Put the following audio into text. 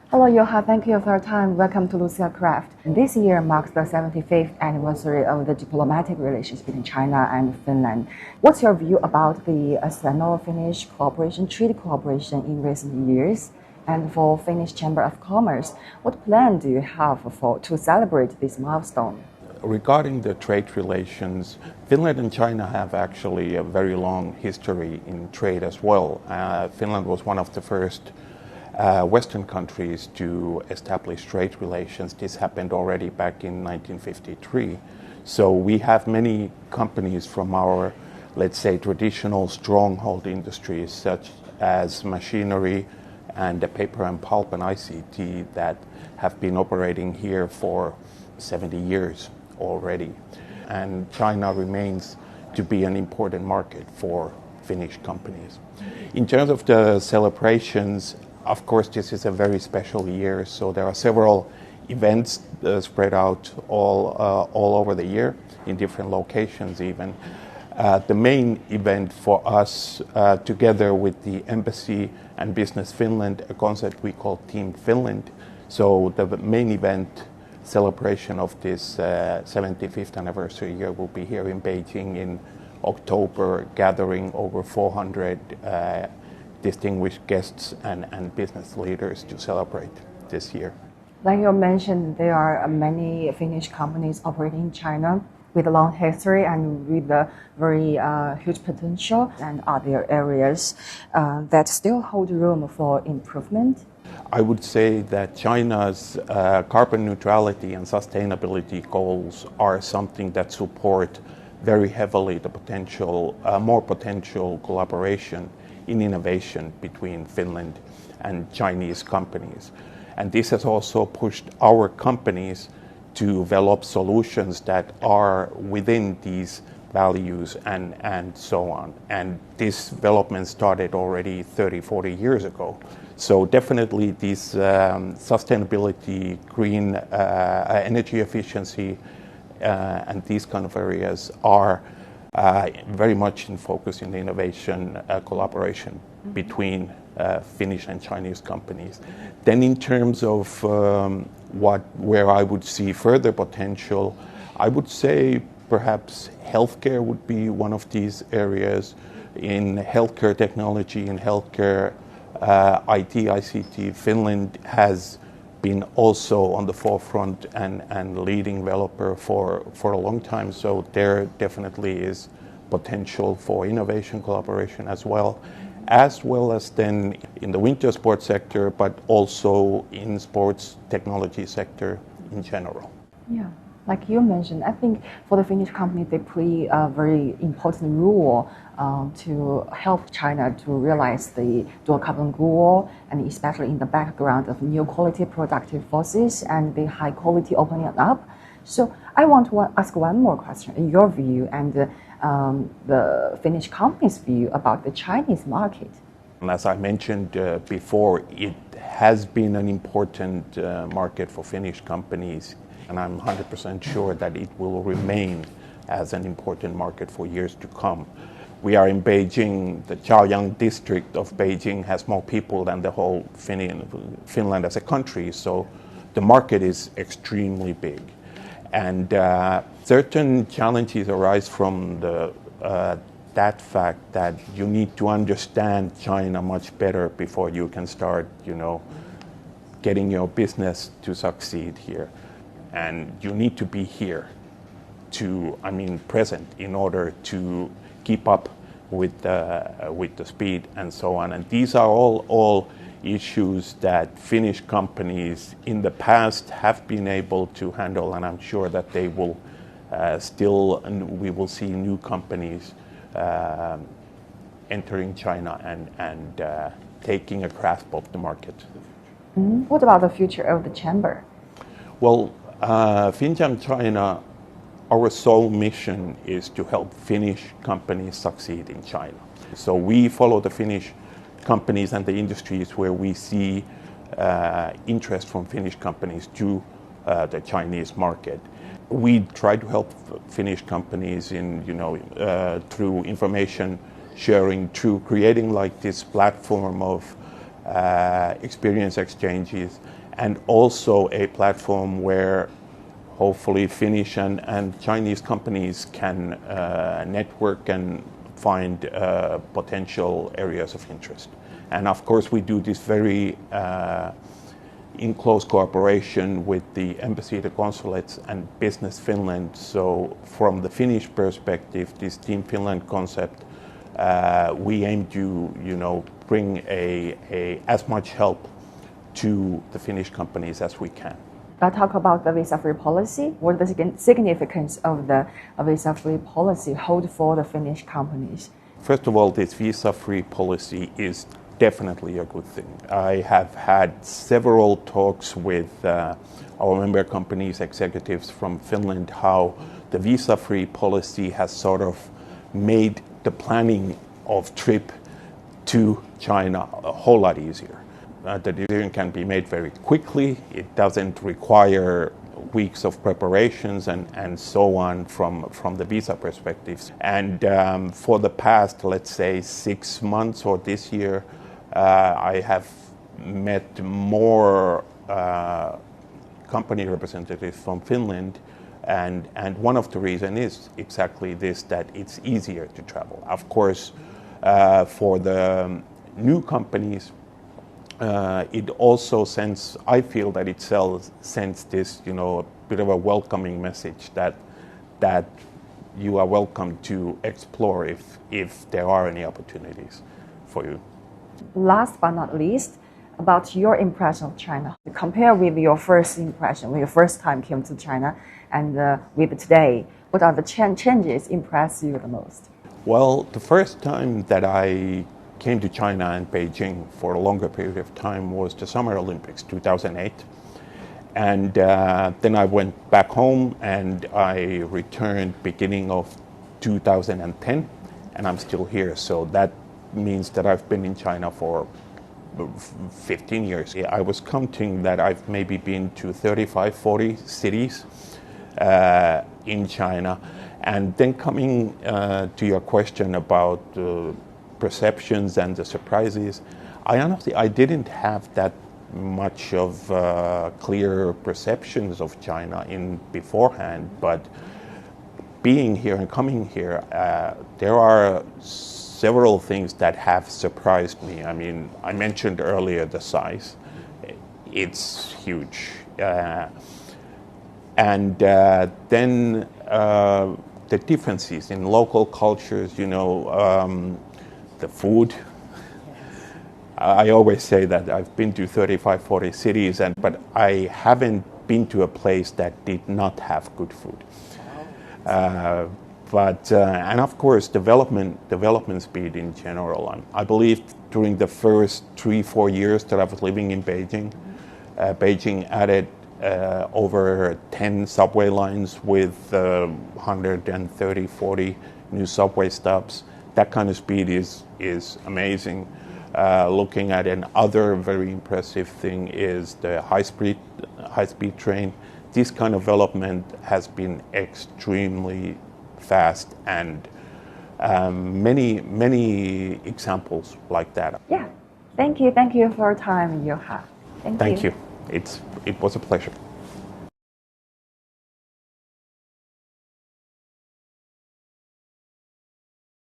Hello, Juha. Thank you for your time. Welcome to Lucia Craft. This year marks the 75th anniversary of the diplomatic relations between China and Finland. What's your view about the Sino-Finnish cooperation, trade cooperation in recent years? And for Finnish Chamber of Commerce, what plan do you have to celebrate this milestone? Regarding the trade relations, Finland and China have actually a very long history in trade as well. Finland was one of the first Western countries to establish trade relations. This happened already back in 1953. So we have many companies from our, let's say, traditional stronghold industries such as machinery and the paper and pulp and ICT that have been operating here for 70 years already. And China remains to be an important market for Finnish companies. In terms of the celebrations, of course, this is a very special year, so there are several events spread out all over the year in different locations even. The main event for us, together with the Embassy and Business Finland, a concept we call Team Finland. So the main event celebration of this 75th anniversary year will be here in Beijing in October, gathering over 400 distinguished guests and business leaders to celebrate this year. Like you mentioned, there are many Finnish companies operating in China with a long history and with a very huge potential, and other areas that still hold room for improvement. I would say that China's carbon neutrality and sustainability goals are something that support very heavily the more potential collaboration in innovation between Finland and Chinese companies. And this has also pushed our companies to develop solutions that are within these values and so on. And this development started already 30, 40 years ago. So definitely these sustainability, green energy efficiency, and these kind of areas are very much in focus in the innovation collaboration between Finnish and Chinese companies. Then in terms of where I would see further potential, I would say perhaps healthcare would be one of these areas. In healthcare technology, in healthcare IT, ICT, Finland has been also on the forefront and leading developer for a long time. So there definitely is potential for innovation collaboration as well as then in the winter sports sector, but also in sports technology sector in general. Yeah, like you mentioned, I think for the Finnish company, they play a very important role to help China to realize the dual carbon goal, and especially in the background of new quality productive forces and the high quality opening up. So I want to ask one more question in your view and the Finnish company's view about the Chinese market. As I mentioned before, it has been an important market for Finnish companies, and I'm 100% sure that it will remain as an important market for years to come. We are in Beijing. The Chaoyang district of Beijing has more people than the whole Finland as a country, so the market is extremely big. And certain challenges arise from that fact that you need to understand China much better before you can start, getting your business to succeed here. And you need to be here present in order to keep up with the speed and so on. And these are all issues that Finnish companies in the past have been able to handle, and I'm sure that they will and we will see new companies entering China and taking a grasp of the market. What about the future of the chamber? Well, FinnCham China, our sole mission is to help Finnish companies succeed in China. So we follow the Finnish companies and the industries where we see interest from Finnish companies to the Chinese market. We try to help Finnish companies in, through information sharing, through creating like this platform of experience exchanges, and also a platform where hopefully Finnish and Chinese companies can network and find potential areas of interest. And of course we do this very in close cooperation with the embassy, the consulates, and Business Finland. So from the Finnish perspective, this Team Finland concept, we aim to, bring as much help to the Finnish companies as we can. Let's talk about the visa-free policy. What is the significance of the visa-free policy hold for the Finnish companies? First of all, this visa-free policy is definitely a good thing. I have had several talks with our member companies' executives from Finland how the visa-free policy has sort of made the planning of trip to China a whole lot easier. The decision can be made very quickly. It doesn't require weeks of preparations and so on from the visa perspectives. And for the past, let's say, 6 months or this year, I have met more company representatives from Finland, and one of the reasons is exactly this, that it's easier to travel. Of course, for the new companies, it also sends, I feel that it sends this, a bit of a welcoming message that you are welcome to explore if there are any opportunities for you. Last but not least, about your impression of China. Compare with your first impression when you first time came to China and with today. What are the changes impress you the most? Well, the first time that I came to China and Beijing for a longer period of time was the Summer Olympics, 2008. And then I went back home and I returned beginning of 2010, and I'm still here. So that means that I've been in China for 15 years. I was counting that I've maybe been to 35, 40 cities in China. And then coming to your question about perceptions and the surprises, I didn't have that much of clear perceptions of China in beforehand, but being here and coming here, there are several things that have surprised me. I mean, I mentioned earlier the size. It's huge. And then the differences in local cultures, the food. I always say that I've been to 35, 40 cities, but I haven't been to a place that did not have good food. And of course, development speed in general. I believe during the first 3-4 years that I was living in Beijing, Beijing added over 10 subway lines with 130, 40 new subway stops. That kind of speed is amazing. Looking at another very impressive thing is the high-speed train. This kind of development has been extremely fast, and many examples like that. Yeah, thank you for your time, Juha. Thank you. It was a pleasure.